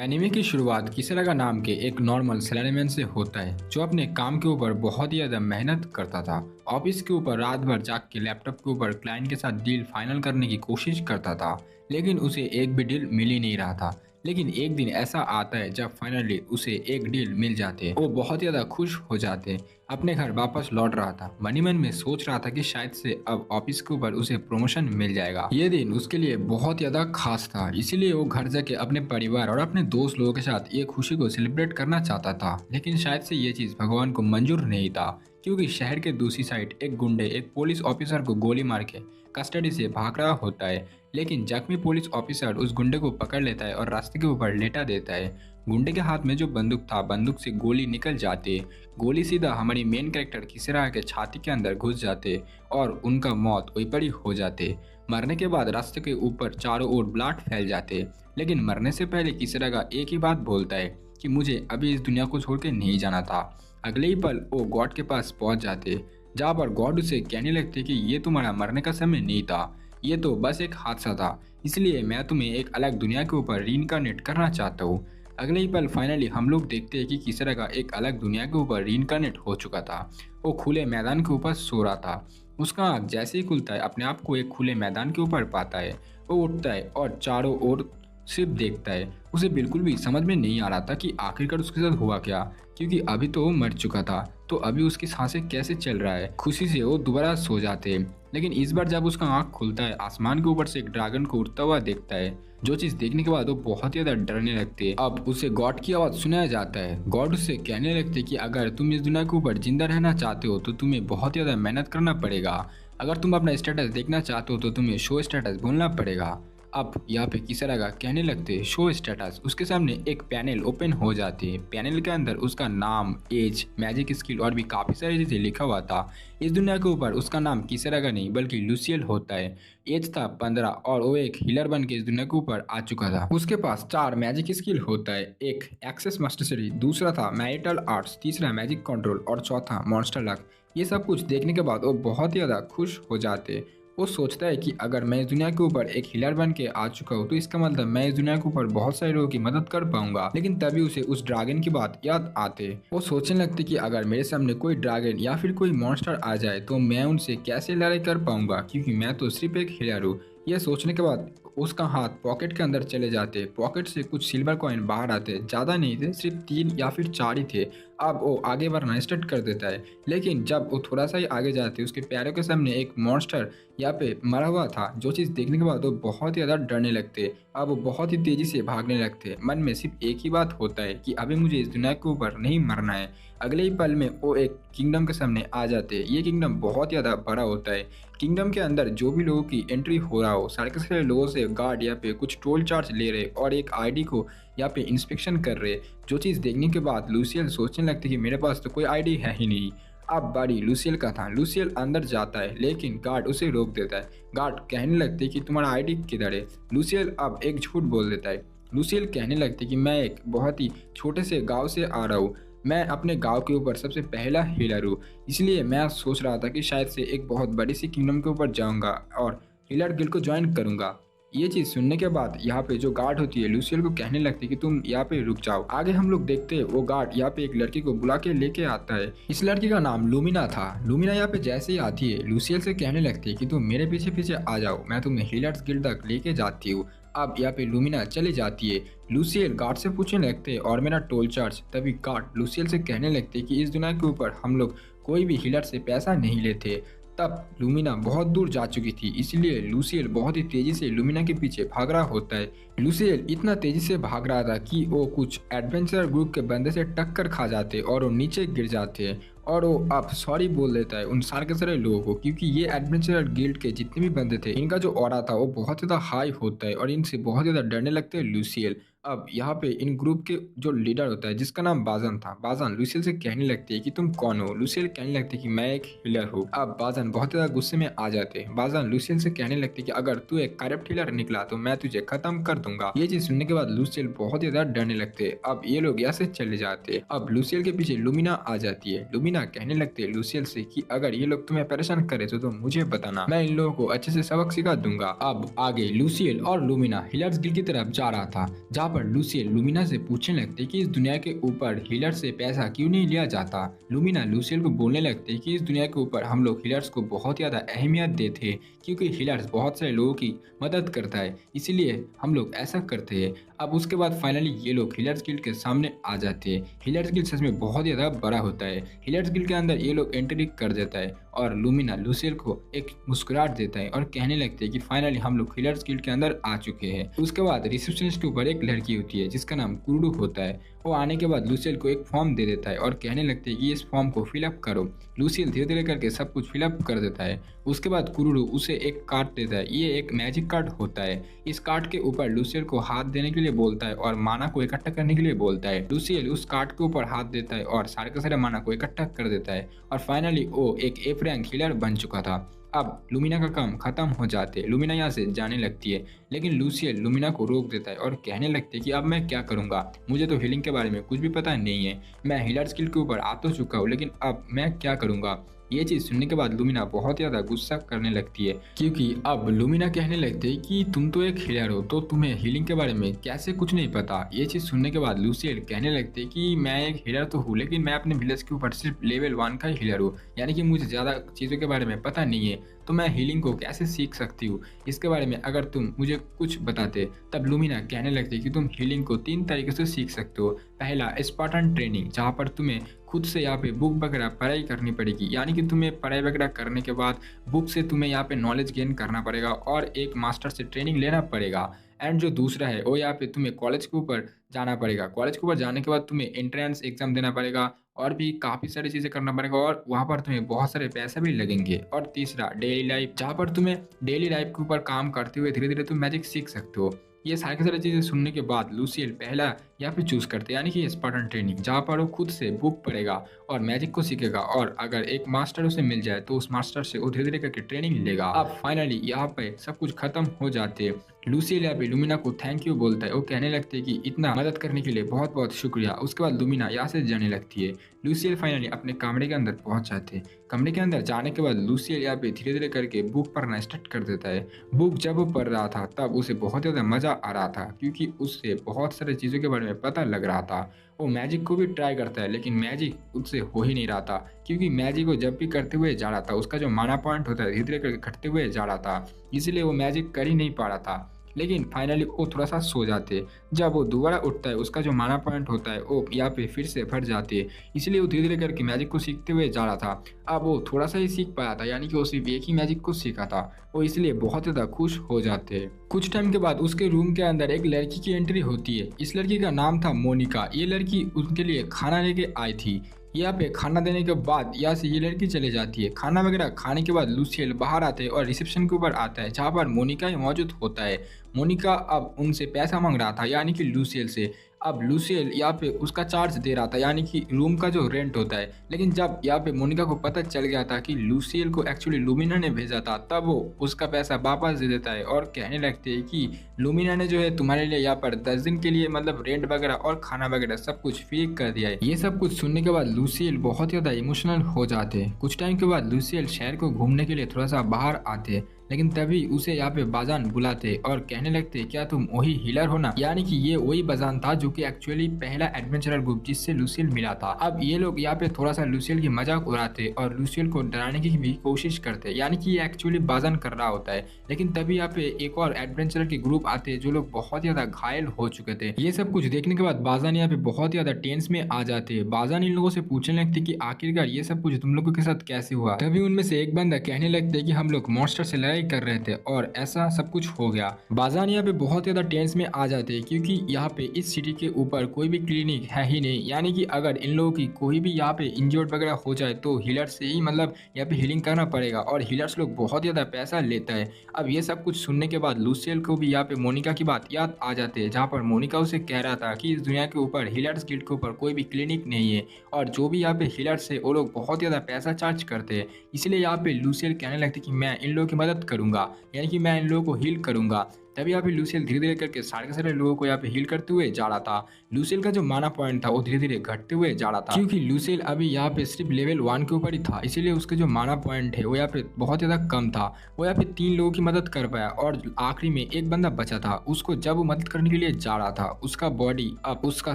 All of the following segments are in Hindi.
एनीमे की शुरुआत किसरागा नाम के एक नॉर्मल सैलरीमैन से होता है जो अपने काम के ऊपर बहुत ही ज्यादा मेहनत करता था। ऑफिस के ऊपर रात भर जाग के लैपटॉप के ऊपर क्लाइंट के साथ डील फाइनल करने की कोशिश करता था, लेकिन उसे एक भी डील मिल ही नहीं रहा था। लेकिन एक दिन ऐसा आता है जब फाइनली उसे एक डील मिल जाते हैं। वो बहुत ज्यादा खुश हो जाते हैं। अपने घर वापस लौट रहा था, मन ही मन में सोच रहा था कि शायद से अब ऑफिस के ऊपर उसे प्रमोशन मिल जाएगा। ये दिन उसके लिए बहुत ज्यादा खास था, इसीलिए वो घर जाके अपने परिवार और अपने दोस्त लोगों के साथ ये खुशी को सेलिब्रेट करना चाहता था। लेकिन शायद से ये चीज भगवान को मंजूर नहीं था, क्योंकि शहर के दूसरी साइड एक गुंडे एक पुलिस ऑफिसर को गोली मार के कस्टडी से भाग रहा होता है। लेकिन जख्मी पुलिस ऑफिसर उस गुंडे को पकड़ लेता है और रास्ते के ऊपर लेटा देता है। गुंडे के हाथ में जो बंदूक था, बंदूक से गोली निकल जाती है। गोली सीधा हमारी मेन कैरेक्टर किसरा के छाती के अंदर घुस जाते और उनका मौत वहीं पर ही हो जाते। मरने के बाद रास्ते के ऊपर चारों ओर ब्लड फैल जाते। लेकिन मरने से पहले किसरा एक ही बात बोलता है कि मुझे अभी इस दुनिया को छोड़ के नहीं जाना था। अगले ही पल वो गॉड के पास पहुंच जाते, जहाँ पर गॉड उसे कहने लगते कि ये तुम्हारा मरने का समय नहीं था, ये तो बस एक हादसा था, इसलिए मैं तुम्हें एक अलग दुनिया के ऊपर रीइंकार्नेट करना चाहता हूँ। अगले ही पल फाइनली हम लोग देखते हैं कि किसरा का एक अलग दुनिया के ऊपर रीइंकार्नेट हो चुका था। वो खुले मैदान के ऊपर सो रहा था। उसका आँख जैसे ही खुलता है अपने आप को एक खुले मैदान के ऊपर पाता है। वो उठता है और चारों ओर सिर्फ देखता है। उसे बिल्कुल भी समझ में नहीं आ रहा था कि आखिरकार उसके साथ हुआ क्या, क्योंकि अभी तो वो मर चुका था, तो अभी उसकी सांसें कैसे चल रहा है। खुशी से वो दोबारा सो जाते हैं। लेकिन इस बार जब उसका आंख खुलता है, आसमान के ऊपर से एक ड्रैगन को उड़ता हुआ देखता है, जो चीज देखने के बाद वो बहुत ज्यादा डरने लगते हैं। अब उसे गॉड की आवाज सुनाया जाता है। गॉड उससे कहने लगते कि अगर तुम इस दुनिया के ऊपर जिंदा रहना चाहते हो तो तुम्हें बहुत ज्यादा मेहनत करना पड़ेगा। अगर तुम अपना स्टेटस देखना चाहते हो तो तुम्हें शो स्टेटस बोलना पड़ेगा। अब यहाँ पे किसरागा कहने लगते शो स्टेटस। उसके सामने एक पैनल ओपन हो जाती है। पैनल के अंदर उसका नाम, एज, मैजिक स्किल और भी काफी सारी चीजें लिखा हुआ था। इस दुनिया के ऊपर उसका नाम किसरागा नहीं बल्कि लूसियल होता है। एज था 15 और वो एक हीलर बन के इस दुनिया के ऊपर आ चुका था। उसके पास 4 मैजिक स्किल होता है। एक एक्सेस मास्टरी, दूसरा था मैरिटल आर्ट्स, तीसरा मैजिक कंट्रोल और चौथा मॉन्स्टर लक। ये सब कुछ देखने के बाद वो बहुत ज्यादा खुश हो जाते। वो सोचता है कि अगर मैं इस दुनिया के ऊपर एक हीलर बन के आ चुका हूँ तो इसका मतलब मैं इस दुनिया के ऊपर बहुत सारे लोगों की मदद कर पाऊंगा। लेकिन तभी उसे उस ड्रैगन की बात याद आते। वो सोचने लगते कि अगर मेरे सामने कोई ड्रैगन या फिर कोई मॉन्स्टर आ जाए तो मैं उनसे कैसे लड़ाई कर पाऊंगा, क्योंकि मैं तो सिर्फ एक हीलर हूँ। यह सोचने के बाद उसका हाथ पॉकेट के अंदर चले जाते। पॉकेट से कुछ सिल्वर कॉइन बाहर आते, ज्यादा नहीं थे, सिर्फ 3 या फिर 4 ही थे। अब वो आगे बढ़ना स्टार्ट कर देता है। लेकिन जब वो थोड़ा सा ही आगे जाते उसके पैरों के सामने एक मॉन्स्टर यहाँ पे मरा हुआ था, जो चीज देखने के बाद वो बहुत ही ज्यादा डरने लगते। अब वो बहुत ही तेजी से भागने लगते। मन में सिर्फ एक ही बात होता है कि अभी मुझे इस दुनिया के ऊपर नहीं मरना है। अगले ही पल में वो एक किंगडम के सामने आ जाते। ये किंगडम बहुत ज्यादा बड़ा होता है। किंगडम के अंदर जो भी लोगों की एंट्री हो रहा हो, सारे के सारे लोगों से गार्ड यहाँ पे कुछ टोल चार्ज ले रहे और एक आईडी को यहाँ पे इंस्पेक्शन कर रहे। जो चीज देखने के बाद लूसियल सोचने लगती कि मेरे पास तो कोई आईडी है ही नहीं। अब बारी लूसियल का था। लूसियल अंदर जाता है लेकिन गार्ड उसे रोक देता है। गार्ड कहने लगते कि तुम्हारा आईडी किधर है। लूसियल अब एक झूठ बोल देता है। लूसियल कहने लगते कि मैं एक बहुत ही छोटे से गांव से आ रहा हूँ, मैं अपने गांव के ऊपर सबसे पहला हीलर हूँ, इसलिए मैं सोच रहा था कि शायद से एक बहुत बड़ी सी किंगडम के ऊपर जाऊंगा और हीलर गिल्ड को ज्वाइन करूंगा। ये चीज सुनने के बाद यहाँ पे जो गार्ड होती है लूसियल को कहने लगती है कि तुम यहाँ पे रुक जाओ। आगे हम लोग देखते हैं वो गार्ड यहाँ पे एक लड़की को बुला के लेके आता है। इस लड़की का नाम लूमिना था। लूमिना यहाँ पे जैसे ही आती है लूसियल से कहने लगती है कि तुम मेरे पीछे पीछे आ जाओ, मैं तुम्हें हीलर्स गिल्ड तक लेके जाती हूँ। अब यहाँ पे लूमिना चली जाती है। लूसियल गार्ड से पूछने लगते और मेरा टोल चार्ज। तभी गार्ड लूसियल से कहने लगते कि इस दुनिया के ऊपर हम लोग कोई भी हीलर से पैसा नहीं लेते। तब लूमिना बहुत दूर जा चुकी थी, इसलिए लूसियल बहुत ही तेजी से लूमिना के पीछे भाग रहा होता है। लूसियल इतना तेजी से भाग रहा था कि वो कुछ एडवेंचर ग्रुप के बंदे से टक्कर खा जाते और वो नीचे गिर जाते। और वो अब सॉरी बोल देता है उन सारे के सारे लोगों को, क्योंकि ये एडवेंचर गिल्ड के जितने भी बंदे थे इनका जो ऑरा था वो बहुत ज्यादा हाई होता है और इनसे बहुत ज्यादा डरने लगते हैं लूसियल। अब यहाँ पे इन ग्रुप के जो लीडर होता है जिसका नाम बाजन था, बाजन लूसियल से कहने लगते हैं कि तुम कौन हो। लूसियल कहने लगते हैं कि मैं एक हीलर हूँ। अब बाजन बहुत ज्यादा गुस्से में आ जाते हैं। बाजन लूसियल से कहने लगते हैं कि अगर तू एक करप्ट हीलर निकला तो मैं तुझे खत्म कर दूंगा। ये चीज सुनने के बाद लूसियल बहुत ज्यादा डरने लगते हैं। अब ये लोग यहाँ से चले जाते हैं। अब लूसियल के पीछे लूमिना आ जाती है। लूमिना कहने लगते हैं लूसियल से कि अगर ये लोग तुम्हें परेशान करे तो तुम मुझे बताना, मैं इन लोगों को अच्छे से सबक सिखा दूंगा। अब आगे लूसियल और लूमिना हीलर्स गिल्ड की तरफ जा रहा था, जहाँ पर लूसियल लूमिना से पूछने लगते कि इस दुनिया के ऊपर हीलर से पैसा क्यों नहीं लिया जाता। लूमिना लूसियल को बोलने लगते कि इस दुनिया के ऊपर हम लोग हीलर्स को बहुत ज़्यादा अहमियत देते हैं, क्योंकि हीलर्स बहुत सारे लोगों की मदद करता है, इसीलिए हम लोग ऐसा करते हैं। अब उसके बाद फाइनली ये लोग हीलर्स गिल्ड के सामने आ जाते हैं। हीलर्स गिल्ड सच में बहुत ज़्यादा बड़ा होता है। हीलर्स गिल्ड के अंदर ये लोग एंट्री कर देता है और लूमिना लूसियल को एक मुस्कुराहट देता है और कहने लगते हैं कि फाइनली हम लोग हीलर्स गिल्ड के अंदर आ चुके हैं। उसके बाद रिसेप्शनिस्ट के ऊपर एक लड़की होती है जिसका नाम कुरुडू होता है। वो आने के बाद लूसियल को एक फॉर्म दे देता है और कहने लगते हैं कि इस फॉर्म को फिलअप करो। लूसियल धीरे धीरे करके सब कुछ फिलअप कर देता है। उसके बाद कुरुडू उसे एक कार्ड देता है। ये एक मैजिक कार्ड होता है। इस कार्ड के ऊपर लूसियल को हाथ देने के लिए बोलता है और माना को इकट्ठा करने के लिए बोलता है। लूसियल उस कार्ड के ऊपर हाथ देता है और सारे का सारे माना को इकट्ठा कर देता है और फाइनली वो एक एफ रैंक हीलर बन चुका था। अब लूमिना का काम खत्म हो जाते। लूमिना यहाँ से जाने लगती है, लेकिन लूसियल लूमिना को रोक देता है और कहने लगते हैं कि अब मैं क्या करूँगा, मुझे तो हीलिंग के बारे में कुछ भी पता नहीं है। मैं हीलर स्किल के ऊपर आ तो चुका हूँ, लेकिन अब मैं क्या करूँगा। ये चीज़ सुनने के बाद लूमिना बहुत ज़्यादा गुस्सा करने लगती है, क्योंकि अब लूमिना कहने लगते हैं कि तुम तो एक हीलर हो, तो तुम्हें हीलिंग के बारे में कैसे कुछ नहीं पता। ये चीज़ सुनने के बाद लूसियल कहने लगते हैं कि मैं एक हीलर तो हूँ, लेकिन मैं अपने विलेज के ऊपर सिर्फ लेवल 1 का ही हीलर हूँ, यानी कि मुझे ज़्यादा चीज़ों के बारे में पता नहीं है, तो मैं हीलिंग को कैसे सीख सकती हूँ। इसके बारे में अगर तुम मुझे कुछ बताते। तब लूमिना कहने लगती है कि तुम हीलिंग को 3 तरीके से सीख सकते हो। पहला स्पार्टन ट्रेनिंग, जहाँ पर तुम्हें खुद से यहाँ पे बुक वगैरह पढ़ाई करनी पड़ेगी, यानी कि तुम्हें पढ़ाई वगैरह करने के बाद बुक से तुम्हें यहाँ पे नॉलेज गेन करना पड़ेगा और एक मास्टर से ट्रेनिंग लेना पड़ेगा। एंड जो दूसरा है वो यहाँ पे तुम्हें कॉलेज के ऊपर जाना पड़ेगा। कॉलेज के ऊपर जाने के बाद तुम्हें एंट्रेंस एग्जाम देना पड़ेगा और भी काफ़ी सारी चीज़ें करना पड़ेगा और वहाँ पर तुम्हें बहुत सारे पैसे भी लगेंगे। और तीसरा डेली लाइफ, जहाँ पर तुम्हें डेली लाइफ के ऊपर काम करते हुए धीरे धीरे तुम मैजिक सीख सकते हो। ये सारी सारी चीज़ें सुनने के बाद लूसियल पहला यहाँ पे चूज करते हैं, यानी कि स्पार्टन ट्रेनिंग, जहाँ पर वो खुद से बुक पढ़ेगा और मैजिक को सीखेगा और अगर एक मास्टर उसे मिल जाए तो उस मास्टर से वो धीरे धीरे करके ट्रेनिंग लेगा। अब फाइनली यहाँ पे सब कुछ खत्म हो जाते हैं। लूसियल यहाँ पे लूमिना को थैंक यू बोलता है। वो कहने लगते हैं कि इतना मदद करने के लिए बहुत बहुत शुक्रिया। उसके बाद लूमिना यहाँ से जाने लगती है। लूसियल फाइनली अपने कमरे के अंदर पहुंच जाते हैं। कमरे के अंदर जाने के बाद लूसियल यहाँ पे धीरे धीरे करके बुक पढ़ना स्टार्ट कर देता है। बुक जब वो पढ़ रहा था तब उसे बहुत ज़्यादा मज़ा आ रहा था, क्योंकि उससे बहुत सारी चीज़ों के बारे में पता लग रहा था। वो मैजिक को भी ट्राई करता है, लेकिन मैजिक उससे हो ही नहीं रहा था, क्योंकि मैजिक को जब भी करते हुए जा रहा था उसका जो माना पॉइंट होता है धीरे धीरे करके घटते हुए जा रहा था, इसलिए वो मैजिक कर ही नहीं पा रहा था। लेकिन फाइनली वो थोड़ा सा सो जाते। जब वो दोबारा उठता है उसका जो माना पॉइंट होता है वो यहाँ पे फिर से भर जाते है, इसलिए वो धीरे धीरे करके मैजिक को सीखते हुए जा रहा था। अब वो थोड़ा सा ही सीख पाया था, यानी कि वो सिर्फ एक ही मैजिक को सीखा था। वो इसलिए बहुत ज़्यादा खुश हो जाते। कुछ टाइम के बाद उसके रूम के अंदर एक लड़की की एंट्री होती है। इस लड़की का नाम था मोनिका। ये लड़की उनके लिए खाना लेके आई थी। यहाँ पे खाना देने के बाद यहाँ से ये लड़की चले जाती है। खाना वगैरह खाने के बाद लूसियल बाहर आते हैं और रिसेप्शन के ऊपर आता है, जहाँ पर मोनिका ही मौजूद होता है। मोनिका अब उनसे पैसा मांग रहा था, यानी कि लूसियल से। अब लूसियल यहाँ पे उसका चार्ज दे रहा था, यानी कि रूम का जो रेंट होता है। लेकिन जब यहाँ पे मोनिका को पता चल गया था कि लूसियल को एक्चुअली लूमिना ने भेजा था, तब वो उसका पैसा वापस दे देता है और कहने लगते हैं कि लूमिना ने जो है तुम्हारे लिए यहाँ पर 10 दिन के लिए मतलब रेंट वगैरह और खाना वगैरह सब कुछ फ्री कर दिया है। ये सब कुछ सुनने के बाद लूसियल बहुत ज़्यादा इमोशनल हो जाते हैं। कुछ टाइम के बाद लूसियल शहर को घूमने के लिए थोड़ा सा बाहर आते हैं, लेकिन तभी उसे यहाँ पे बाजान बुलाते और कहने लगते क्या तुम वही हीलर हो ना, यानी कि ये वही बाजान था जो कि एक्चुअली पहला एडवेंचरर ग्रुप जिससे लूसियल मिला था। अब ये लोग यहाँ पे थोड़ा सा लूसियल की मजाक उड़ाते और लूसियल को डराने की भी कोशिश करते, यानी कि ये एक्चुअली बाजान कर रहा होता है। लेकिन तभी यहाँ पे एक और एडवेंचरर के ग्रुप आते जो लोग बहुत ज्यादा घायल हो चुके थे। ये सब कुछ देखने के बाद बाजान यहाँ पे बहुत ज्यादा टेंस में आ जाते। बाजान इन लोगों से पूछने लगते कि आखिरकार ये सब कुछ तुम लोगों के साथ कैसे हुआ। तभी उनमें से एक बंदा कहने लगते कि हम लोग मॉन्स्टर से लड़ाई कर रहे थे और ऐसा सब कुछ हो गया। बाजान यहाँ पे बहुत ज्यादा टेंस में आ जाते हैं, क्योंकि यहाँ पे इस सिटी के ऊपर कोई भी क्लिनिक है ही नहीं, यानी कि अगर इन लोगों की कोई भी यहाँ पे इंजर्ड वगैरह हो जाए तो हीलर से ही मतलब यहाँ पे हीलिंग करना पड़ेगा और हीलर्स लोग बहुत ज्यादा पैसा लेता है। अब ये सब कुछ सुनने के बाद लूसियल को भी यहाँ पे मोनिका की बात याद आ जाते हैं, जहाँ पर मोनिका उसे कह रहा था कि इस दुनिया के ऊपर हीलर्स गिल्ड के ऊपर कोई भी क्लिनिक नहीं है और जो भी यहाँ पे हीलर्स है वो लोग बहुत ज्यादा पैसा चार्ज करते हैं। इसलिए यहाँ पे लूसियल कहने लगते कि मैं इन लोगों की मदद करूंगा, यानी कि मैं इन लोगों को हील करूंगा। तभी यहाँ पे लूसियल धीरे धीरे करके सारे के सारे लोगों को यहाँ पे हील करते हुए जा रहा था। लूसियल का जो माना पॉइंट था वो धीरे धीरे घटते हुए जा रहा था, क्योंकि लूसियल अभी यहाँ पे सिर्फ लेवल 1 के ऊपर ही था, इसीलिए उसका जो माना पॉइंट है वो यहाँ पे बहुत ज़्यादा कम था। वो यहाँ पे 3 लोगों की मदद कर पाया और आखिरी में एक बंदा बचा था। उसको जब वो मदद करने के लिए जा रहा था, उसका बॉडी अब उसका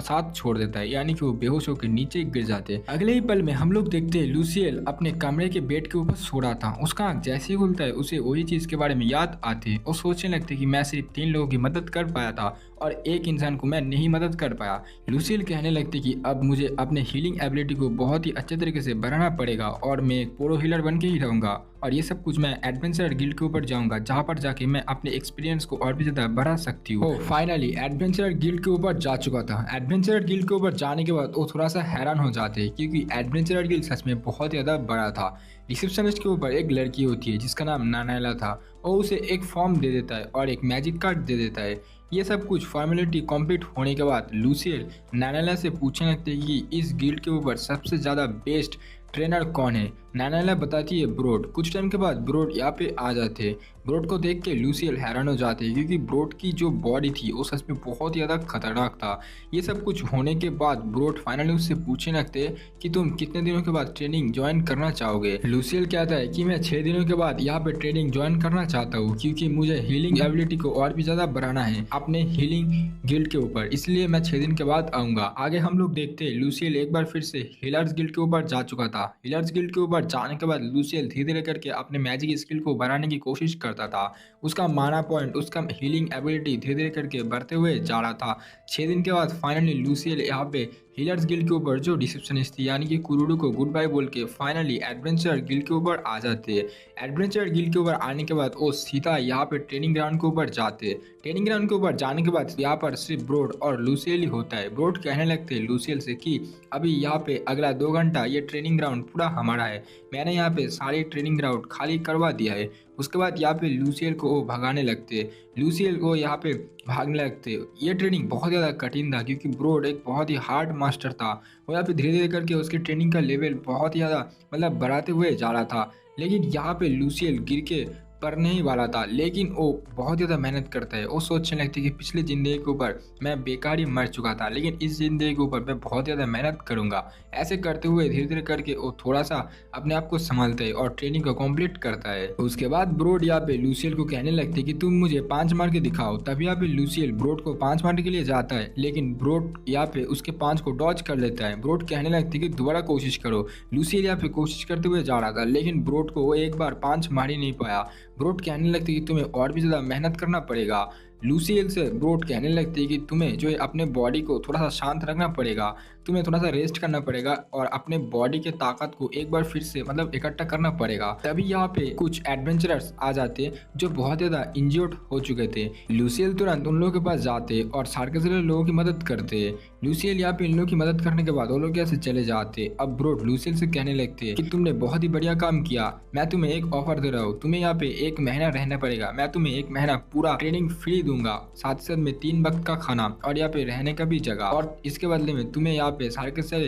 साथ छोड़ देता है, यानी कि वो बेहोश होकर नीचे गिर जाते। अगले ही पल में हम लोग देखते हैं लूसियल अपने कमरे के बेड के ऊपर सो रहा था। उसका आँख जैसे ही खुलता है उसे वही चीज के बारे में याद आती है और सोचने लगते कि मैं सिर्फ 3 लोगों की मदद कर पाया था और एक इंसान को मैं नहीं मदद कर पाया। लूसियल कहने लगती कि अब मुझे अपने हीलिंग एबिलिटी को बहुत ही अच्छे तरीके से बढ़ाना पड़ेगा और मैं एक प्रो हीलर बन के ही रहूंगा, और ये सब कुछ मैं एडवेंचर गिल्ड के ऊपर जाऊंगा, जहां पर जाके मैं अपने एक्सपीरियंस को और भी ज्यादा बढ़ा सकती हूँ। फाइनली एडवेंचर गिल्ड के ऊपर जा चुका था। एडवेंचर गिल्ड के ऊपर जाने के बाद वो थोड़ा सा हैरान हो जाते हैं, क्योंकि एडवेंचर गिल्ड सच में बहुत ज्यादा बड़ा था। रिसेप्शनिस्ट के ऊपर एक लड़की होती है जिसका नाम नानाला था, और उसे एक फॉर्म दे देता है और एक मैजिक कार्ड दे देता है। ये सब कुछ फॉर्मेलिटी कंप्लीट होने के बाद लूसियल नानाला से पूछने लगते हैं कि इस गिल्ड के ऊपर सबसे ज़्यादा बेस्ट ट्रेनर कौन है। नानाला बताती है ब्रोड। कुछ टाइम के बाद ब्रोड यहाँ पे आ जाते हैं। ब्रोड को देख के लूसियल हैरान हो जाते हैं, क्योंकि ब्रोड की जो बॉडी थी वो सच में बहुत ज़्यादा खतरनाक था। ये सब कुछ होने के बाद ब्रोड फाइनली उससे पूछने लगते हैं कि तुम कितने दिनों के बाद ट्रेनिंग ज्वाइन करना चाहोगे। लूसियल कहता है कि मैं 6 दिनों के बाद यहाँ पे ट्रेनिंग ज्वाइन करना चाहता हूँ, क्योंकि मुझे हीलिंग एबिलिटी को और भी ज़्यादा बढ़ाना है अपने हीलिंग गिल्ड के ऊपर, इसलिए मैं 6 दिन के बाद आऊँगा। आगे हम लोग देखते हैं लूसियल एक बार फिर से हीलर्स गिल्ड के ऊपर जा चुका था। हीलर्स गिल्ड के ऊपर जाने के बाद लूसियल धीरे धीरे करके अपने मैजिक स्किल को बढ़ाने की कोशिश करता था। उसका माना पॉइंट, उसका हीलिंग एबिलिटी धीरे धीरे करके बढ़ते हुए जा रहा था। 6 दिन के बाद फाइनली लूसियल यहाँ पे हीलर्स गिल्ड के ऊपर जो रिसेप्शनिस्ट थी यानी कि कुरुडू को गुड बाय बोल के फाइनली एडवेंचर गिल्ड के ऊपर आ जाते हैं। एडवेंचर गिल्ड के ऊपर आने के बाद वो सीधा यहाँ पे ट्रेनिंग ग्राउंड के ऊपर जाते हैं। ट्रेनिंग ग्राउंड के ऊपर जाने के बाद यहाँ पर सिर्फ ब्रोड और लूसियल ही होता है। ब्रोड कहने लगते हैं लूसियल से कि अभी यहाँ पे अगला 2 घंटा ये ट्रेनिंग ग्राउंड पूरा हमारा है, मैंने यहाँ पे सारी ट्रेनिंग ग्राउंड खाली करवा दिया है। उसके बाद यहाँ पे लूसियल को वो भगाने लगते हैं। लूसियल को यहाँ पे भागने लगते। ये ट्रेनिंग बहुत ज़्यादा कठिन था, क्योंकि ब्रोड एक बहुत ही हार्ड मास्टर था। वो यहाँ पे धीरे धीरे करके उसकी ट्रेनिंग का लेवल बहुत ही ज़्यादा बढ़ाते हुए जा रहा था। लेकिन यहाँ पे लूसियल गिर के पढ़ने ही वाला था, लेकिन वो बहुत ज़्यादा मेहनत करता है। वो सोचने लगती है कि पिछली ज़िंदगी के ऊपर मैं बेकार ही मर चुका था, लेकिन इस ज़िंदगी के ऊपर मैं बहुत ज़्यादा मेहनत करूँगा। ऐसे करते हुए धीरे धीरे करके वो थोड़ा सा अपने आप को संभालता है और ट्रेनिंग को कंप्लीट करता है। उसके बाद ब्रोड यहाँ पे लूसियल को कहने लगते कि तुम मुझे 5 मार के दिखाओ। तभी यहाँ पे लूसियल ब्रोड को 5 मारने के लिए जाता है, लेकिन ब्रोड यहाँ पे उसके 5 को डॉज कर लेता है। ब्रोड कहने लगती कि दोबारा कोशिश करो। लूसियल यहाँ पे कोशिश करते हुए जा रहा था, लेकिन ब्रोड को वो एक बार 5 मार ही नहीं पाया। ब्रोड कहने लगती कि तुम्हें और भी ज़्यादा मेहनत करना पड़ेगा। लूसियल से ब्रोड कहने लगती है कि तुम्हें जो है अपने बॉडी को थोड़ा सा शांत रखना पड़ेगा, तुम्हें थोड़ा सा रेस्ट करना पड़ेगा और अपने बॉडी के ताकत को एक बार फिर से इकट्ठा करना पड़ेगा। तभी यहाँ पे कुछ एडवेंचरर्स आ जाते जो बहुत ज़्यादा इंजर्ड हो चुके थे। लूसियल तुरंत उन लोगों के पास जाते और सारे के सारे लोगों की मदद करते। लूसियल यहाँ पे इन लोगों की मदद करने के बाद वो लोग यहाँ से चले जाते। अब ब्रोड लूसियल से कहने लगते कि तुमने बहुत ही बढ़िया काम किया, मैं तुम्हें एक ऑफर दे रहा हूँ, तुम्हें यहाँ पे 1 महीना रहना पड़ेगा, मैं तुम्हें 1 महीना पूरा ट्रेनिंग फ्री दूंगा, साथ साथ में 3 वक्त का खाना और यहाँ पे रहने का भी जगह, और इसके बदले में तुम्हें यहाँ पे सारे के सारे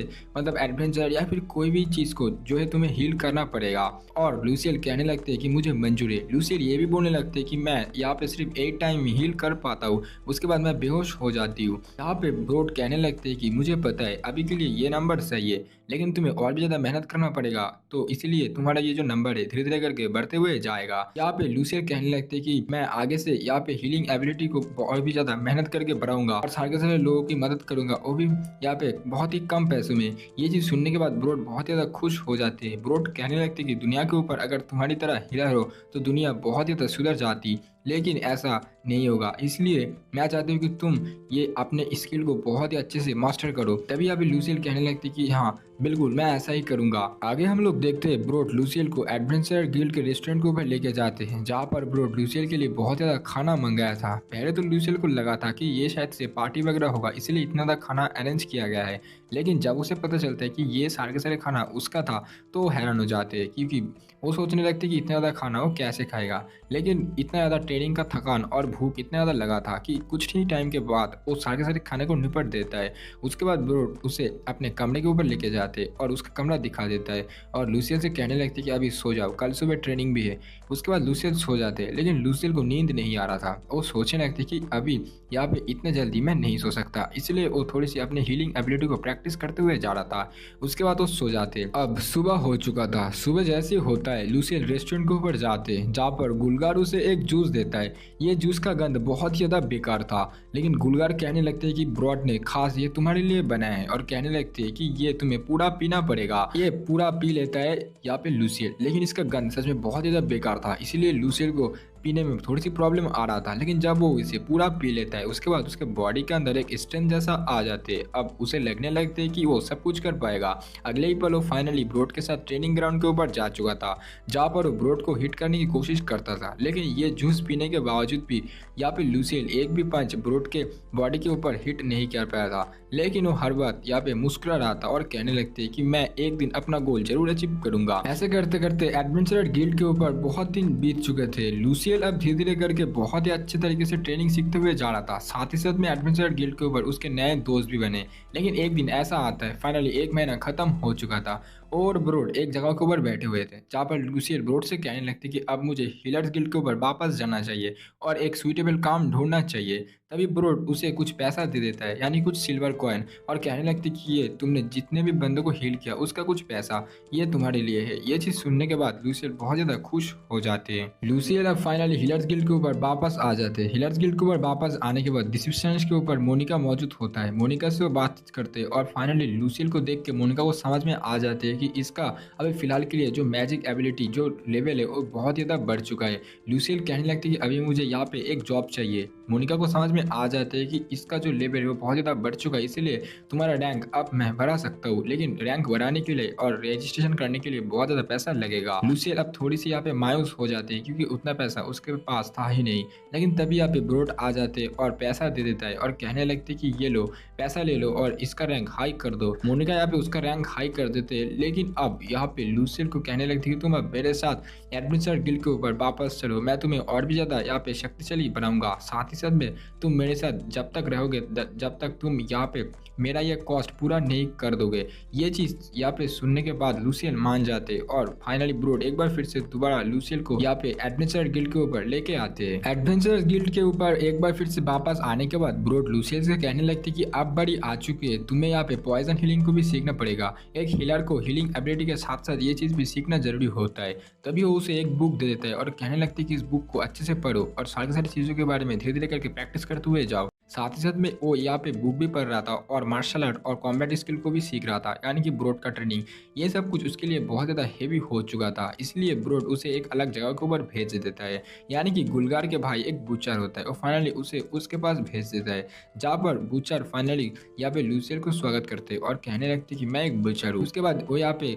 एडवेंचर या फिर कोई भी चीज को जो है तुम्हें हील करना पड़ेगा। और लूसियल कहने लगते हैं कि मुझे मंजूर है। लूसियल ये भी बोलने लगते हैं कि मैं यहाँ पे सिर्फ 1 टाइम हील कर पाता हूँ, उसके बाद मैं बेहोश हो जाती हूँ। यहाँ पे ब्रोड कहने लगते हैं कि मुझे पता है अभी के लिए ये नंबर सही है, लेकिन तुम्हें और भी ज्यादा मेहनत करना पड़ेगा, तो इसीलिए तुम्हारा ये जो नंबर है धीरे धीरे करके बढ़ते हुए जाएगा। यहाँ पे लूसियल कहने लगते हैं कि मैं आगे से यहाँ पे हीलिंग एबिलिटी को और भी ज्यादा मेहनत करके बढ़ाऊंगा और सारे के सारे लोगों की मदद करूंगा, वो भी यहाँ पे बहुत ही कम पैसों में। ये चीज सुनने के बाद ब्रोड बहुत ज्यादा खुश हो जाते हैं। ब्रोड कहने लगते कि दुनिया के ऊपर अगर तुम्हारी तरह हीलर हो तो दुनिया बहुत ज्यादा सुधर जाती, लेकिन ऐसा नहीं होगा, इसलिए मैं चाहती हूँ कि तुम ये अपने स्किल को बहुत ही अच्छे से मास्टर करो। तभी अभी लूसियल कहने लगती कि हाँ बिल्कुल मैं ऐसा ही करूंगा। आगे हम लोग देखते हैं ब्रोड लूसियल को एडवेंचर गिल्ड के रेस्टोरेंट के ऊपर लेके जाते हैं, जहाँ पर ब्रोड लूसियल के लिए बहुत ज्यादा खाना मंगाया था। पहले तो लूसियल को लगा था कि ये शायद से पार्टी वगैरह होगा, इसलिए इतना ज्यादा खाना अरेंज किया गया है, लेकिन जब उसे पता चलता है कि ये सारे के सारे खाना उसका था तो वो हैरान हो जाते हैं, क्योंकि वो सोचने लगते कि इतना ज़्यादा खाना वो कैसे खाएगा। लेकिन इतना ज़्यादा ट्रेनिंग का थकान और भूख इतना ज़्यादा लगा था कि कुछ ही टाइम के बाद वो सारे के सारे खाने को निपट देता है। उसके बाद ब्रोड उसे अपने कमरे के ऊपर लेके जाते और उसका कमरा दिखा देता है और लूसियल से कहने लगते कि अभी सो जाओ, कल सुबह ट्रेनिंग भी है। उसके बाद लूसियल सो जाते, लेकिन लूसियल को नींद नहीं आ रहा था। वो सोचने लगते कि अभी यहाँ पे इतने जल्दी मैं नहीं सो सकता, इसलिए वो थोड़ी सी अपनी हीलिंग एबिलिटी को प्रैक्टिस करते हुए जा रहा था। उसके बाद वो सो जाते। अब सुबह हो चुका था। सुबह जैसे ही होता है लूसियल रेस्टोरेंट के ऊपर जाते, जहाँ पर गुलगार उसे एक जूस देता है। ये जूस का गंध बहुत ही ज़्यादा बेकार था, लेकिन गुलगार कहने लगते हैं कि ब्रॉड ने खास ये तुम्हारे लिए बनाया है और कहने लगते हैं कि ये तुम्हें पूरा पीना पड़ेगा। ये पूरा पी लेता है यहाँ पे लूसियल, लेकिन इसका गंध सच में बहुत ज़्यादा बेकार था, इसीलिए लूसियल को पीने में थोड़ी सी प्रॉब्लम आ रहा था। लेकिन जब वो इसे पूरा पी लेता है उसके बाद उसके बॉडी के अंदर एक स्ट्रेंथ जैसा आ जाते हैं। अब उसे लगने लगते हैं कि वो सब कुछ कर पाएगा। अगले ही पल वो फाइनली ब्रोड के साथ ट्रेनिंग ग्राउंड के ऊपर जा चुका था, जहाँ पर वो ब्रोड को हिट करने की कोशिश करता था। लेकिन ये जूस पीने के बावजूद भी यहाँ पे लूसियल एक भी पंच ब्रोड के बॉडी के ऊपर हिट नहीं कर पाया था। लेकिन वो हर बात यहाँ पे मुस्कुरा रहा था और कहने लगते कि मैं एक दिन अपना गोल जरूर अचीव करूंगा। ऐसे करते करते एडवेंचरर गिल्ड के ऊपर बहुत दिन बीत चुके थे। लूसियल अब धीरे धीरे करके बहुत ही अच्छे तरीके से ट्रेनिंग सीखते हुए जा रहा था। साथ ही साथ में एडवेंचरर गिल्ड के ऊपर उसके नए दोस्त भी बने। लेकिन एक दिन ऐसा आता है, फाइनली एक महीना खत्म हो चुका था और ब्रोड एक जगह के ऊपर बैठे हुए थे, जहाँ पर लूसियल ब्रोड से कहने लगते कि अब मुझे हीलर्स गिल्ड के ऊपर वापस जाना चाहिए और एक सुइटेबल काम ढूंढना चाहिए। तभी ब्रोड उसे कुछ पैसा दे देता है, यानी कुछ सिल्वर कॉइन, और कहने लगते कि ये तुमने जितने भी बंदों को हील किया उसका कुछ पैसा ये तुम्हारे लिए है। ये चीज सुनने के बाद लूसियल बहुत ज्यादा खुश हो जाते हैं। लूसियल अब फाइनली हीलर्स गिल्ड के ऊपर वापस आ जाते हैं। हीलर्स गिल्ड के ऊपर वापस आने के बाद रिसेप्शन के ऊपर मोनिका मौजूद होता है। मोनिका से वो बातचीत करते हैं और फाइनली लूसियल को देख के मोनिका को समझ में आ जाते हैं कि इसका अभी फिलहाल के लिए जो मैजिक एबिलिटी जो लेवल है वो बहुत ज़्यादा बढ़ चुका है। लूसियल कहने लगती है कि अभी मुझे यहाँ पे एक जॉब चाहिए। मोनिका को समझ में आ जाते हैं कि इसका जो लेवल है वो बहुत ज़्यादा बढ़ चुका है, इसलिए तुम्हारा रैंक अब मैं बढ़ा सकता हूँ, लेकिन रैंक बढ़ाने के लिए और रजिस्ट्रेशन करने के लिए बहुत ज़्यादा पैसा लगेगा। लूसियल अब थोड़ी सी यहाँ पे मायूस हो जाती है क्योंकि उतना पैसा उसके पास था ही नहीं। लेकिन तभी यहाँ पे ब्रोड आ जाते और पैसा दे देता है और कहने लगते कि ये लो पैसा ले लो और इसका रैंक हाई कर दो। मोनिका यहाँ पे उसका रैंक हाई कर देते, लेकिन अब यहाँ पे लूसियल को कहने लगती कि तुम अब मेरे साथ एडवेंचर गिल्ड के ऊपर वापस चलो, मैं तुम्हें और भी ज़्यादा यहाँ पे शक्तिशाली बनाऊंगा। साथ ही साथ में तुम मेरे साथ जब तक रहोगे जब तक तुम यहाँ पे मेरा ये कॉस्ट पूरा नहीं कर दोगे। ये चीज़ यहाँ पे सुनने के बाद लूसियल मान जाते और फाइनली ब्रोड एक बार फिर से दोबारा लूसियल को यहाँ पे एडवेंचर गिल्ड के ऊपर लेके आते हैं। एडवेंचर गिल्ड के ऊपर एक बार फिर से वापस आने के बाद ब्रोड लूसियल से कहने लगती कि अब बड़ी आ चुकी है, तुम्हें यहाँ पे पॉइजन हीलिंग को भी सीखना पड़ेगा। एक हीलर को हीलिंग एबिलिटी के साथ साथ ये चीज़ भी सीखना जरूरी होता है। तभी वो उसे एक बुक दे देता है और कहने लगती है कि इस बुक को अच्छे से पढ़ो और सारी सारी चीज़ों के बारे में धीरे धीरे करके प्रैक्टिस करते हुए जाओ। साथ ही साथ में वो यहाँ पे बुक भी पढ़ रहा था और मार्शल आर्ट और कॉम्बैट स्किल को भी सीख रहा था, यानी कि ब्रोड का ट्रेनिंग। ये सब कुछ उसके लिए बहुत ज़्यादा हेवी हो चुका था, इसलिए ब्रोड उसे एक अलग जगह के ऊपर भेज देता है, यानी कि गुलगार के भाई एक बुचर होता है और फाइनली उसे उसके पास भेज देता है, जहाँ पर बुचर फाइनली यहाँ पे लूसियल को स्वागत करते और कहने लगते कि मैं एक बुचर हूँ। उसके बाद वो यहाँ पे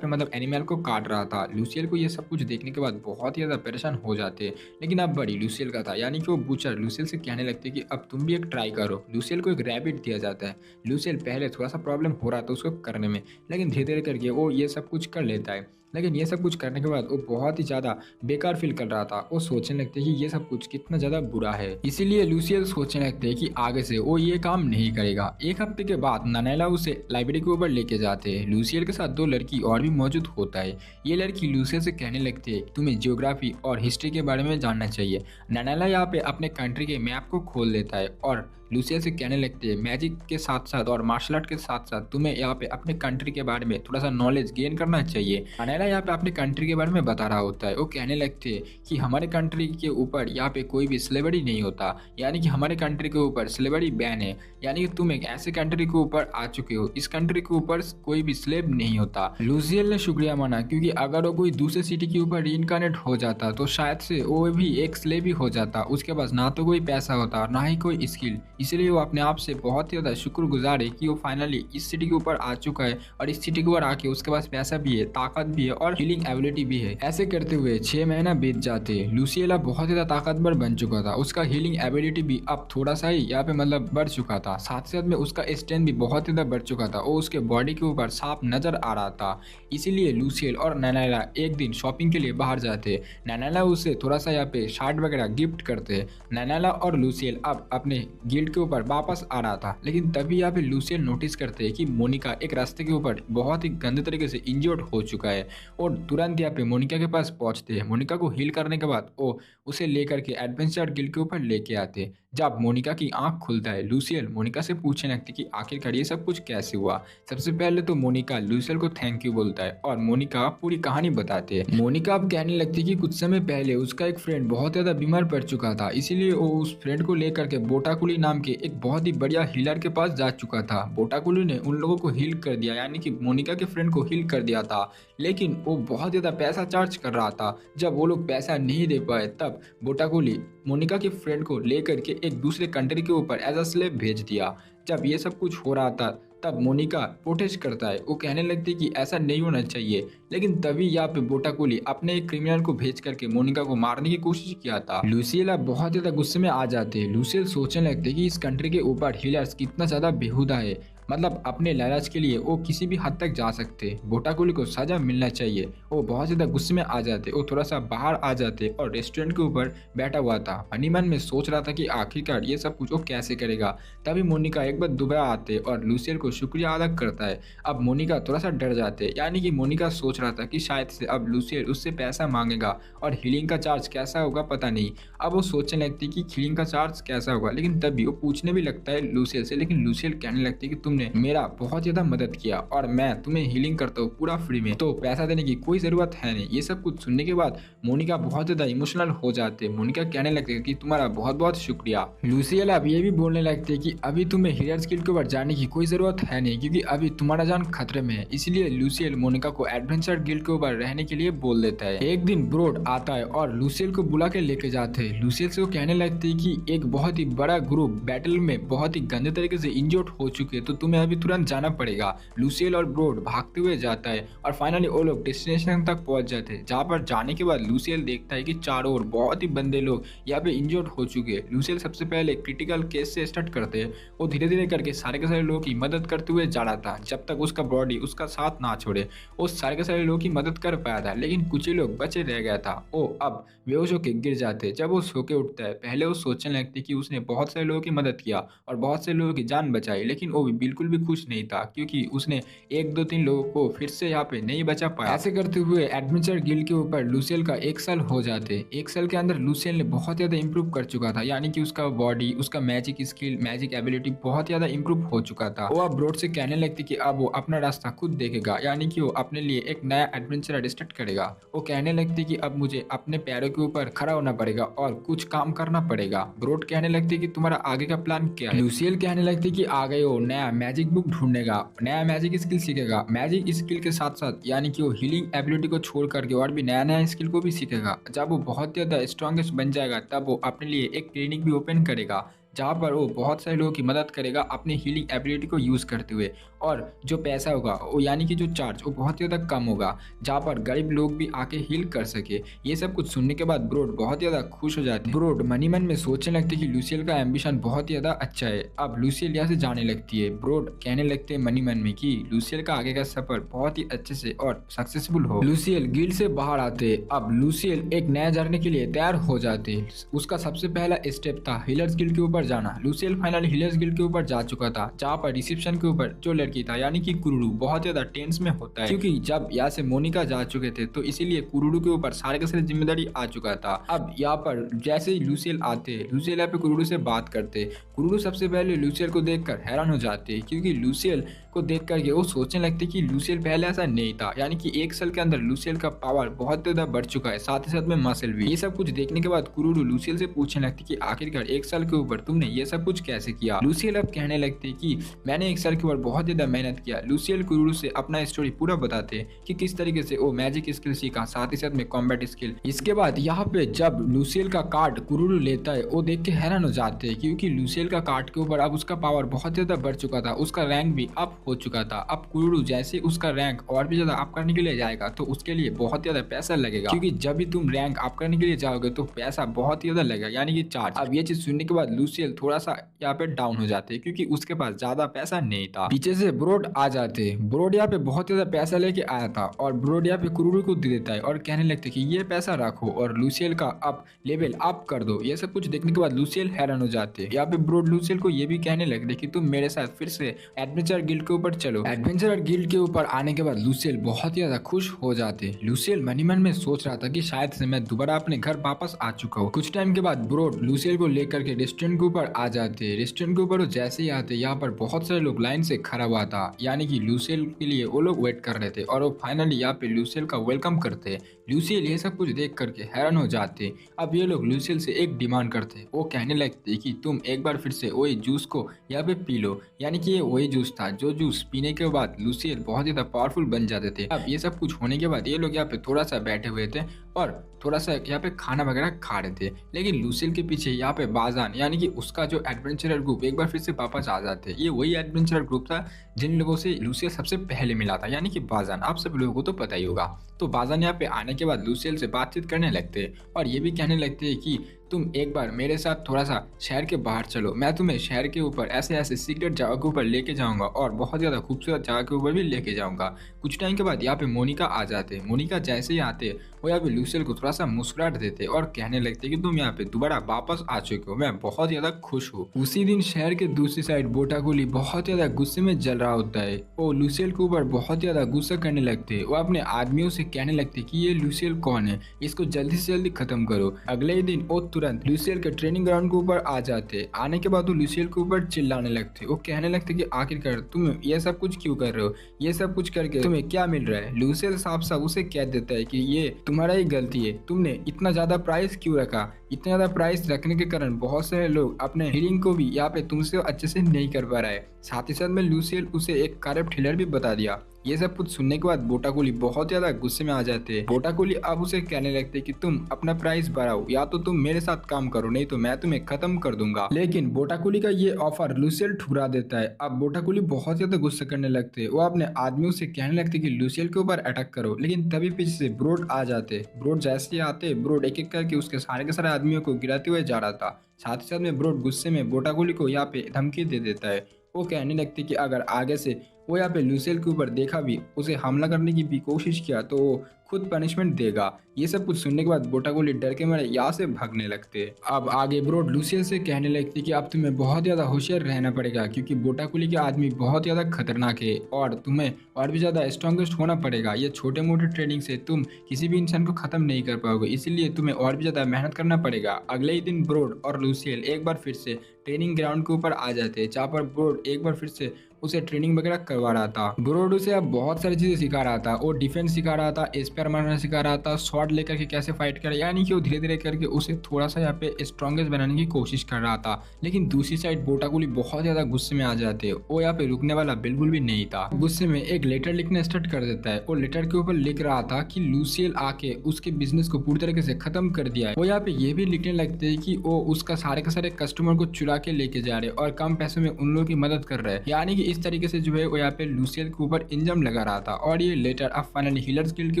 मतलब एनिमल को काट रहा था। लूसियल को ये सब कुछ देखने के बाद बहुत ही ज़्यादा परेशान हो जाते, लेकिन अब बड़ी लूसियल का था, यानी कि वो बुचर लूसियल से कहने लगते कि अब तुम भी एक ट्राई करो। लूसियल को एक रैबिट दिया जाता है। लूसियल पहले थोड़ा सा प्रॉब्लम हो रहा था उसको करने में, लेकिन धीरे धीरे करके वो ये सब कुछ कर लेता है। लेकिन ये सब कुछ करने के बाद वो बहुत ही ज़्यादा बेकार फील कर रहा था। वो सोचने लगते कि ये सब कुछ कितना ज़्यादा बुरा है, इसीलिए लूसियल सोचने लगते हैं कि आगे से वो ये काम नहीं करेगा। एक हफ्ते के बाद ननैला उसे लाइब्रेरी के ऊपर लेके जाते हैं। लूसियल के साथ दो लड़की और भी मौजूद होता है। ये लड़की लूसियल से कहने लगती है तुम्हें जियोग्राफी और हिस्ट्री के बारे में जानना चाहिए। ननैला यहाँ पे अपने कंट्री के मैप को खोल देता है और लूसियल से कहने लगते हैं मैजिक के साथ साथ और मार्शल आर्ट के साथ साथ तुम्हें यहाँ पे अपने कंट्री के बारे में थोड़ा सा नॉलेज गेन करना चाहिए। ननैला यहाँ पे अपने कंट्री के बारे में बता रहा होता है। वो कहने लगते हैं कि हमारे कंट्री के ऊपर यहाँ पे कोई भी स्लेवरी नहीं होता, यानी कि हमारे कंट्री के ऊपर स्लेवरी बैन है, यानी कि तुम एक ऐसे कंट्री के ऊपर आ चुके हो, इस कंट्री के ऊपर कोई भी स्लेव नहीं होता। लूसियल ने शुक्रिया माना, क्योंकि अगर वो कोई दूसरे सिटी के ऊपर रीइनकार्नेट हो जाता तो शायद से वो भी एक स्लेव ही हो जाता। उसके पास ना तो कोई पैसा होता और ना ही कोई स्किल, इसलिए वो अपने आप से बहुत ही ज़्यादा शुक्रगुजार है कि वो फाइनली इस सिटी के ऊपर आ चुका है और इस सिटी के ऊपर आके उसके पास पैसा भी है, ताकत भी है और हीलिंग एबिलिटी भी है। ऐसे करते हुए 6 महीना बीत जाते। लूसियल अब बहुत ज़्यादा ताकतवर बन चुका था, उसका हीलिंग एबिलिटी भी अब थोड़ा सा ही यहाँ पे मतलब बढ़ चुका था, साथ साथ में उसका स्ट्रेंथ भी बहुत ज़्यादा बढ़ चुका था और उसके बॉडी के ऊपर साफ नजर आ रहा था। इसीलिए लूसियल और नैनाला एक दिन शॉपिंग के लिए बाहर जाते। नैनाला उसे थोड़ा सा यहाँ पे शर्ट वगैरह गिफ्ट करते। नैनाला और लूसियल अब अपने गिल्ड के ऊपर वापस आ रहा था, लेकिन तभी यहाँ पे लूसियल नोटिस करते हैं कि मोनिका एक रास्ते के ऊपर बहुत ही गंदे तरीके से इंजर्ड हो चुका है और तुरंत यहाँ पे मोनिका के पास पहुंचते हैं। मोनिका को हील करने के बाद वो उसे लेकर के एडवेंचर गिल्ड के ऊपर लेके आते। जब मोनिका की आंख खुलता है, लूसियल मोनिका से पूछने लगती कि आखिरकार ये सब कुछ कैसे हुआ। सबसे पहले तो मोनिका लूसियल को थैंक यू बोलता है और मोनिका पूरी कहानी बताते हैं। मोनिका अब कहने लगती कि कुछ समय पहले उसका एक फ्रेंड बहुत ज्यादा बीमार पड़ चुका था, इसीलिए वो उस फ्रेंड को लेकर के बोटाकुली नाम के एक बहुत ही बढ़िया हीलर के पास जा चुका था। बोटाकुली ने उन लोगों को हील कर दिया, यानी कि मोनिका के फ्रेंड को हील कर दिया था, लेकिन वो बहुत ज्यादा पैसा चार्ज कर रहा था। जब वो लोग पैसा नहीं दे पाए तब बोटाकुली मोनिका के फ्रेंड को लेकर के एक दूसरे कंट्री के ऊपर एज अ स्लेव भेज दिया। जब ये सब कुछ हो रहा था तब मोनिका प्रोटेस्ट करता है, वो कहने लगती कि ऐसा नहीं होना चाहिए, लेकिन तभी यहाँ पे बोटाकुली अपने एक क्रिमिनल को भेज करके मोनिका को मारने की कोशिश किया था। लूसियल अब बहुत ज्यादा गुस्से में आ जाते। लूसियल सोचने लगते कि इस कंट्री के ऊपर हीलर्स कितना ज्यादा बेहुदा है, मतलब अपने लालच के लिए वो किसी भी हद तक जा सकते। बोटाकुली को सजा मिलना चाहिए। वो बहुत ज्यादा गुस्से में आ जाते। वो थोड़ा सा बाहर आ जाते और रेस्टोरेंट के ऊपर बैठा हुआ था, मन ही मन में सोच रहा था कि आखिरकार ये सब कुछ वो कैसे करेगा। तभी मोनिका एक बार दोबारा आते और लूसियल को शुक्रिया अदा करता है। अब मोनिका थोड़ा सा डर जाते, यानी कि मोनिका सोच रहा था कि शायद से अब लूसियल उससे पैसा मांगेगा और हीलिंग का चार्ज कैसा होगा पता नहीं। अब वो सोचने लगती कि हीलिंग का चार्ज कैसा होगा, लेकिन तभी वो पूछने भी लगता है लूसियल से, लेकिन लूसियल कहने लगती है कि तुमने मेरा बहुत ज्यादा मदद किया और मैं तुम्हें हीलिंग करता हूँ पूरा फ्री में, तो पैसा देने की कोई जरूरत है नहीं। ये सब कुछ सुनने के बाद मोनिका बहुत ज्यादा इमोशनल हो जाते। मोनिका कहने लगती है कि तुम्हारा बहुत बहुत शुक्रिया। लूसियल अब ये भी बोलने लगते कि अभी तुम्हें हीलर्स गिल्ड के ऊपर जाने की कोई जरूरत है नहीं, क्योंकि अभी तुम्हारा जान खतरे में है। इसलिए लूसियल मोनिका को एडवेंचर गिल्ड के ऊपर रहने के लिए बोल देता है। एक दिन ब्रोड आता है और लूसियल को बुला के लेके जाते हैं। लूसियल से वो कहने लगते हैं कि एक बहुत ही बड़ा ग्रुप बैटल में बहुत ही गंदे तरीके से इंजर्ड हो चुके, तो तुम्हें अभी तुरंत जाना पड़ेगा। लूसियल और ब्रोड भागते हुए जाता है और फाइनली वो लोग डेस्टिनेशन तक पहुंच जाते हैं, जहां पर जाने के बाद लूसियल देखता है कि चारों ओर बहुत ही बंदे लोग यहाँ पे इंजर्ड हो चुके हैं। लूसियल सबसे पहले क्रिटिकल केस से स्टार्ट करते हैं। वो धीरे धीरे करके सारे के सारे लोगों की मदद करते हुए जा रहा था, जब तक उसका बॉडी उसका साथ ना छोड़े। वो सारे के सारे लोगों की मदद कर पाया था, लेकिन कुछ ही लोग बचे रह गया था। वो अब बेहोश होकर गिर जाते। जब वो सो के उठता है, पहले वो सोचने लगती कि उसने बहुत सारे लोगों की मदद किया और बहुत से लोगों की जान बचाई, लेकिन वो भी बिल्कुल भी खुश नहीं था, क्योंकि उसने 1-2-3 लोगों को फिर से यहाँ पे नहीं बचा पाया। ऐसे करते हुए एडवेंचर गिल्ड के ऊपर लूसियल का 1 साल हो जाते। 1 साल के अंदर लूसियल ने बहुत ज्यादा इंप्रूव कर चुका था, यानी कि उसका बॉडी, उसका मैजिक स्किल, मैजिक एबिलिटी बहुत ज्यादा इंप्रूव हो चुका था। वो अब ब्रोड से कहने लगती कि अब वो अपना रास्ता खुद देखेगा, यानी कि वो अपने लिए एक नया एडवेंचर स्टार्ट करेगा। वो कहने लगती कि अब मुझे अपने पैरों के ऊपर खड़ा होना पड़ेगा और कुछ काम करना पड़ेगा। ब्रोड कहने लगती कि तुम्हारा आगे का प्लान क्या है। लूसियल कहने लगती कि आगे वो नया मैजिक बुक ढूंढेगा, नया मैजिक स्किल सीखेगा। मैजिक स्किल के साथ साथ यानी कि वो हीलिंग एबिलिटी को छोड़ करके और भी नया नया स्किल को भी सीखेगा। जब वो बहुत ज्यादा स्ट्रॉन्गेस्ट बन जाएगा तब वो अपने लिए एक क्लिनिक भी ओपन करेगा, जहाँ पर वो बहुत सारे लोगों की मदद करेगा अपनी हीलिंग एबिलिटी को यूज़ करते हुए। और जो पैसा होगा वो यानी कि जो चार्ज वो बहुत ज़्यादा कम होगा, जहाँ पर गरीब लोग भी आके हील कर सके। ये सब कुछ सुनने के बाद ब्रोड बहुत ज़्यादा खुश हो जाती है। ब्रोड मन ही मन में सोचने लगती कि लूसियल का एम्बिशन बहुत ज़्यादा अच्छा है। अब लूसियल यहाँ से जाने लगती है। ब्रोड कहने लगते हैं मन ही मन में कि लूसियल का आगे का सफर बहुत ही अच्छे से और सक्सेसफुल हो। लूसियल गिल्ड से बाहर आते। अब लूसियल एक नया जर्नी के लिए तैयार हो जाते। उसका सबसे पहला स्टेप था हीलर्स गिल्ड के ऊपर जाना। लूसियल फाइनली हीलर्स गिल्ड के ऊपर जा चुका था, जहाँ पर रिसेप्शन के ऊपर जो लड़की था यानी कि कुरुडू बहुत ज्यादा टेंस में होता है, क्योंकि जब यहाँ से मोनिका जा चुके थे तो इसीलिए कुरुडू के ऊपर सारे के सारे जिम्मेदारी आ चुका था। अब यहाँ पर जैसे ही लूसियल आते, लूसियल यहाँ पे कुरुडू से बात करते। कुरुडू सबसे पहले लूसियल को देखकर हैरान हो जाते, क्योंकि लूसियल को देख करके वो सोचने लगते कि लूसियल पहले ऐसा नहीं था, यानी कि 1 साल के अंदर लूसियल का पावर बहुत ज्यादा बढ़ चुका है, साथ ही साथ में मसल भी। ये सब कुछ देखने के बाद कुरुडू लूसियल से पूछने लगती कि आखिरकार 1 साल के ऊपर तुमने ये सब कुछ कैसे किया। लूसियल अब कहने लगते कि मैंने एक साल के ऊपर बहुत ज्यादा मेहनत किया। लूसियल कुरुरु से अपना स्टोरी पूरा बताते कि किस तरीके से वो मैजिक स्किल सीखा, साथ ही साथ में कॉम्बैट स्किल। इसके बाद यहाँ पे जब लूसियल का कार्ड कुरुरु लेता है वो देख के हैरान हो जाते हैं, क्योंकि लूसियल का कार्ड के ऊपर अब उसका पावर बहुत ज्यादा बढ़ चुका था, उसका रैंक भी अप हो चुका था। अब कुरुरु जैसे उसका रैंक और भी ज्यादा अप करने के लिए जाएगा तो उसके लिए बहुत ज्यादा पैसा लगेगा, क्योंकि जब भी तुम रैंक अप करने के लिए जाओगे तो पैसा बहुत ज्यादा लगेगा, यानी कि चार्ज। अब ये चीज सुनने के बाद लूसियल थोड़ा सा यहाँ पे डाउन हो जाते हैं, क्योंकि उसके पास ज्यादा पैसा नहीं था। पीछे से ब्रोड आ जाते हैं। ब्रोड यहाँ पे बहुत ज्यादा पैसा लेके आया था और ब्रोड यहाँ पे कुरुरु को दे देता है और कहने लगते कि ये पैसा रखो और लूसियल का अब लेवल अप कर दो। ये सब कुछ देखने के बाद लूसियल हैरान हो जाते हैं। यहाँ पे ब्रोड लूसियल को ये भी कहने लगते कि तुम मेरे साथ फिर से एडवेंचर गिल्ड के ऊपर चलो। एडवेंचर गिल्ड के ऊपर आने के बाद लूसियल बहुत ज्यादा खुश हो जाते। लूसियल मनी मन में सोच रहा था कि शायद से मैं दोबारा अपने घर वापस आ चुका हूँ। कुछ टाइम के बाद ब्रोड लूसियल को लेकर के रेस्टोरेंट के ऊपर आ जाते। रेस्टोरेंट के ऊपर जैसे ही आते यहाँ पर बहुत सारे लोग लाइन से खड़ा हुआ था, यानी कि लूसियल के लिए वो लोग वेट कर रहे थे और वो फाइनली यहाँ पे लूसियल का वेलकम करते। लूसियल ये सब कुछ देख करके हैरान हो जाते। अब ये लोग लूसियल से एक डिमांड करते। वो कहने लगते कि तुम एक बार फिर से वही जूस को यहाँ पे पी लो, यानी कि ये वही जूस था जो जूस पीने के बाद लूसियल बहुत ज्यादा पावरफुल बन जाते थे। अब ये सब कुछ होने के बाद ये लोग यहाँ पे थोड़ा सा बैठे हुए थे और थोड़ा सा यहाँ पे खाना वगैरह खा रहे थे, लेकिन लूसियल के पीछे यहाँ पे बाजान यानी कि उसका जो एडवेंचरर ग्रुप एक बार फिर से वापस आ जाते। ये वही एडवेंचरर ग्रुप था जिन लोगों से लूसियल सबसे पहले मिला था, यानी कि बाजान। आप सब लोगों को तो पता ही होगा। तो बाजान यहाँ पे आने के बाद लूसियल से बातचीत करने लगते और ये भी कहने लगते हैं कि तुम एक बार मेरे साथ थोड़ा सा शहर के बाहर चलो, मैं तुम्हें शहर के ऊपर ऐसे ऐसे सीक्रेट जगह के ऊपर लेके जाऊंगा और बहुत ज्यादा खूबसूरत जगह के ऊपर भी लेके जाऊंगा। कुछ टाइम के बाद यहाँ पे मोनिका आ जाते। मोनिका जैसे ही आते वो यहाँ पे लूसियल को थोड़ा सा मुस्कुराहट देते और कहने लगते कि तुम यहाँ पे दोबारा वापस आ चुके हो, मैं बहुत ज्यादा खुश हूँ। उसी दिन शहर के दूसरी साइड बोटाकुली बहुत ज्यादा गुस्से में जल रहा होता है। वो लूसियल के ऊपर बहुत ज्यादा गुस्सा करने लगते। वो अपने आदमियों से कहने लगते कि ये लूसियल कौन है, इसको जल्दी से जल्दी खत्म करो। अगले ही दिन वो तुरंत लूसियल के ट्रेनिंग ग्राउंड के ऊपर आ जाते। आने के बाद वो लूसियल के ऊपर चिल्लाने लगते। वो कहने लगते कि आखिरकार तुम ये सब कुछ क्यों कर रहे हो, ये सब कुछ करके तुम्हें क्या मिल रहा है। लूसियल साफ साफ उसे कह देता है कि ये तुम्हारा ही गलती है, तुमने इतना ज्यादा प्राइस क्यों रखा। इतना ज्यादा प्राइस रखने के कारण बहुत सारे लोग अपने हीलिंग को भी यहाँ पे तुमसे अच्छे से नहीं कर पा रहा है। साथ ही साथ में लूसियल उसे एक करप्ट हीलर भी बता दिया। ये सब कुछ सुनने के बाद बोटाकुली बहुत ज्यादा गुस्से में आ जाते हैं। बोटाकुली अब उसे कहने लगते कि तुम अपना प्राइस बढ़ाओ या तो तुम मेरे साथ काम करो, नहीं तो मैं तुम्हें खत्म कर दूंगा। लेकिन बोटाकुली का ये ऑफर लूसियल ठुकरा देता है। अब बोटाकुली बहुत ज्यादा गुस्सा करने लगते। वो अपने आदमियों से कहने लगते कि लूसियल के ऊपर अटैक करो, लेकिन तभी पीछे से ब्रोड आ जाते। ब्रोड जैसे ही आते ब्रोड एक एक करके उसके सारे आदमियों को गिराते हुए जा रहा था। साथ ही साथ में ब्रोड गुस्से में बोटाकुली को यहाँ पे धमकी दे देता है। वो कहने लगते कि अगर आगे से वो यहाँ पे लूसियल के ऊपर देखा भी, उसे हमला करने की भी कोशिश किया तो वो खुद पनिशमेंट देगा। ये सब कुछ सुनने के बाद बोटाकुली डर के मारे यहाँ से भागने लगते। अब आगे ब्रोड लूसियल से कहने लगती कि अब तुम्हें बहुत ज्यादा होशियार रहना पड़ेगा, क्योंकि बोटाकुली के आदमी बहुत ज्यादा खतरनाक है और तुम्हें और भी ज्यादा स्ट्रॉन्गेस्ट होना पड़ेगा। ये छोटे मोटे ट्रेनिंग से तुम किसी भी इंसान को खत्म नहीं कर पाओगे, इसीलिए तुम्हें और भी ज्यादा मेहनत करना पड़ेगा। अगले ही दिन ब्रोड और लूसियल एक बार फिर से ट्रेनिंग ग्राउंड के ऊपर आ जाते, जहाँ पर ब्रोड एक बार फिर से उसे ट्रेनिंग वगैरह करवा रहा था। ब्रोड उसे अब बहुत सारी चीजें सिखा रहा था। वो डिफेंस सिखा रहा था, स्पेयर मारना सिखा रहा था, शॉट लेकर के कैसे फाइट करे, यानी कि वो धीरे धीरे करके उसे थोड़ा सा यहाँ पे स्ट्रॉन्गेस्ट बनाने की कोशिश कर रहा था। लेकिन दूसरी साइड बोटाकुली बहुत ज्यादा गुस्से में आ जाते। वो यहाँ पे रुकने वाला बिल्कुल भी नहीं था। गुस्से में एक लेटर लिखना स्टार्ट कर देता है। वो लेटर के ऊपर लिख रहा था कि लूसियल आके उसके बिजनेस को पूरी तरीके से खत्म कर दिया है। वो यहाँ पे ये भी लिखने लगते है कि वो उसका सारे के सारे कस्टमर को चुरा के लेके जा रहे और कम पैसे में उन लोगों की मदद कर रहे हैं, यानी कि इस तरीके से जो है वो यहाँ पे लूसियल के ऊपर इंजम लगा रहा था। और ये लेटर अब फाइनली हीलर्स गिल्ड के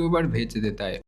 ऊपर भेज देता है।